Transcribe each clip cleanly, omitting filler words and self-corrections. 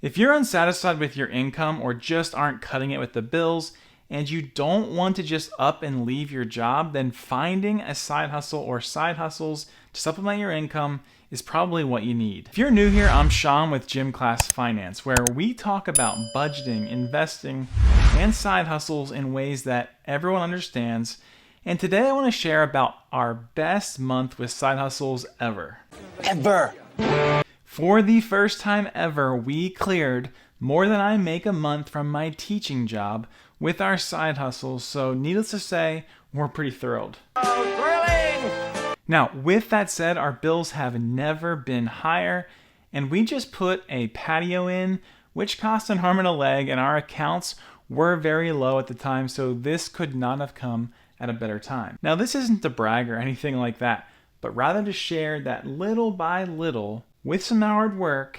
If you're unsatisfied with your income or just aren't cutting it with the bills, and you don't want to just up and leave your job, then finding a side hustle or side hustles to supplement your income is probably what you need. If you're new here, I'm Sean with Gym Class Finance, where we talk about budgeting, investing, and side hustles in ways that everyone understands. And today I want to share about our best month with side hustles ever. For the first time ever, we cleared more than I make a month from my teaching job with our side hustles, so needless to say, we're pretty thrilled. Oh, thrilling! Now, with that said, our bills have never been higher, and we just put a patio in, which cost an arm and a leg, and our accounts were very low at the time, so this could not have come at a better time. Now, this isn't to brag or anything like that, but rather to share that little by little, with some hard work,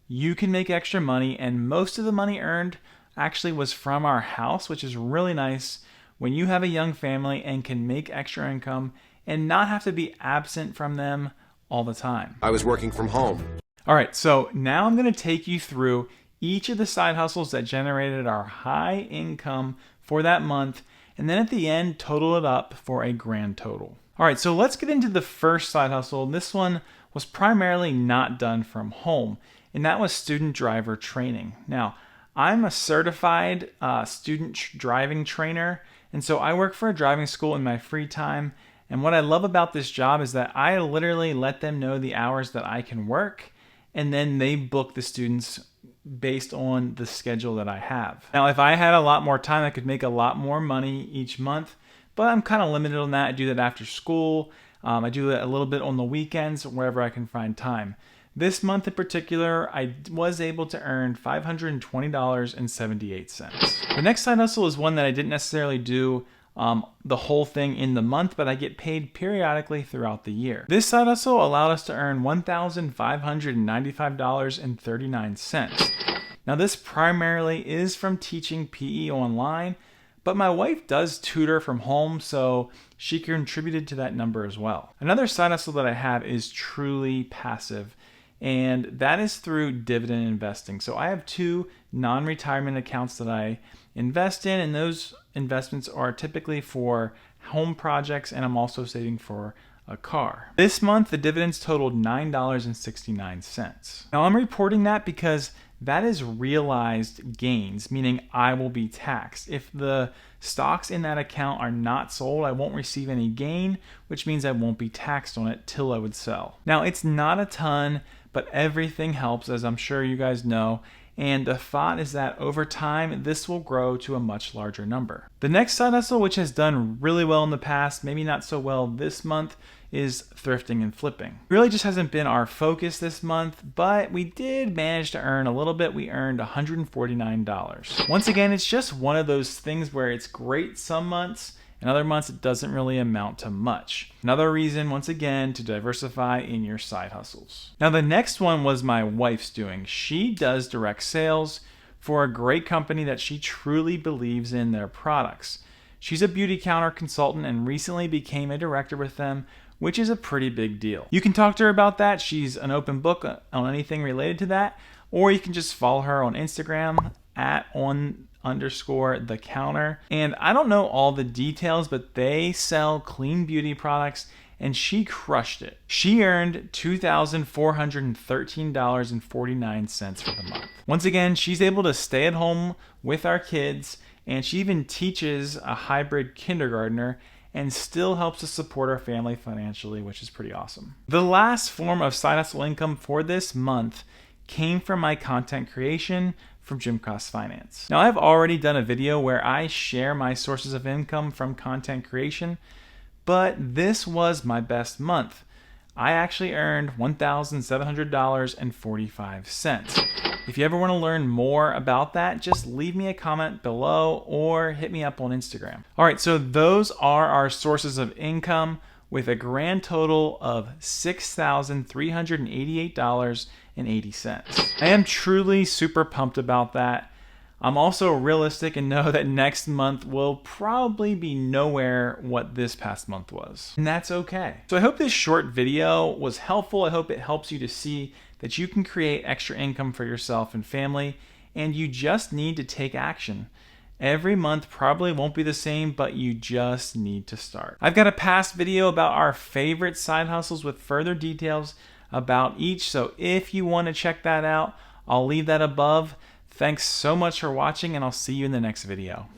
you can make extra money, and most of the money earned actually was from our house, which is really nice when you have a young family and can make extra income and not have to be absent from them all the time. I was working from home. All right, so now I'm going to take you through each of the side hustles that generated our high income for that month, and then at the end, total it up for a grand total. All right, so let's get into the first side hustle. This one was primarily not done from home, and that was student driver training. Now, I'm a certified student driving trainer, and so I work for a driving school in my free time. And what I love about this job is that I literally let them know the hours that I can work, and then they book the students based on the schedule that I have. Now, if I had a lot more time, I could make a lot more money each month, but I'm kind of limited on that. I do that after school. I do that a little bit on the weekends, wherever I can find time. This month in particular, I was able to earn $520.78. The next side hustle is one that I didn't necessarily do the whole thing in the month, but I get paid periodically throughout the year. This side hustle allowed us to earn $1,595.39. Now, this primarily is from teaching PE online, but my wife does tutor from home, so she contributed to that number as well. Another side hustle that I have is truly passive, and that is through dividend investing. So I have two non-retirement accounts that I invest in, and those investments are typically for home projects, and I'm also saving for a car. This month, the dividends totaled $9.69. Now, I'm reporting that because that is realized gains, meaning I will be taxed. If the stocks in that account are not sold, I won't receive any gain, which means I won't be taxed on it till I would sell. Now, it's not a ton, but everything helps, as I'm sure you guys know. And the thought is that over time, this will grow to a much larger number. The next side hustle, which has done really well in the past, maybe not so well this month, is thrifting and flipping. It really just hasn't been our focus this month, but we did manage to earn a little bit. We earned $149. Once again, it's just one of those things where it's great some months, and other months it doesn't really amount to much. Another reason, once again, to diversify in your side hustles. Now, the next one was my wife's doing. She does direct sales for a great company that she truly believes in their products. She's a beauty counter consultant and recently became a director with them, which is a pretty big deal. You can talk to her about that. She's an open book on anything related to that, or you can just follow her on Instagram at @on_the_counter. And I don't know all the details, but they sell clean beauty products, and she crushed it. She earned $2,413.49 for the month. Once again, she's able to stay at home with our kids, and she even teaches a hybrid kindergartner and still helps us support our family financially, which is pretty awesome. The last form of side hustle income for this month came from my content creation from Gym Class Finance. Now, I've already done a video where I share my sources of income from content creation, but this was my best month. I actually earned $1,700.45. If you ever want to learn more about that, just leave me a comment below or hit me up on Instagram. All right, so those are our sources of income with a grand total of $6,388.80. I am truly super pumped about that. I'm also realistic and know that next month will probably be nowhere what this past month was. And that's okay. So I hope this short video was helpful. I hope it helps you to see that you can create extra income for yourself and family, and you just need to take action. Every month probably won't be the same, but you just need to start. I've got a past video about our favorite side hustles with further details about each, so if you want to check that out, I'll leave that above. Thanks so much for watching, and I'll see you in the next video.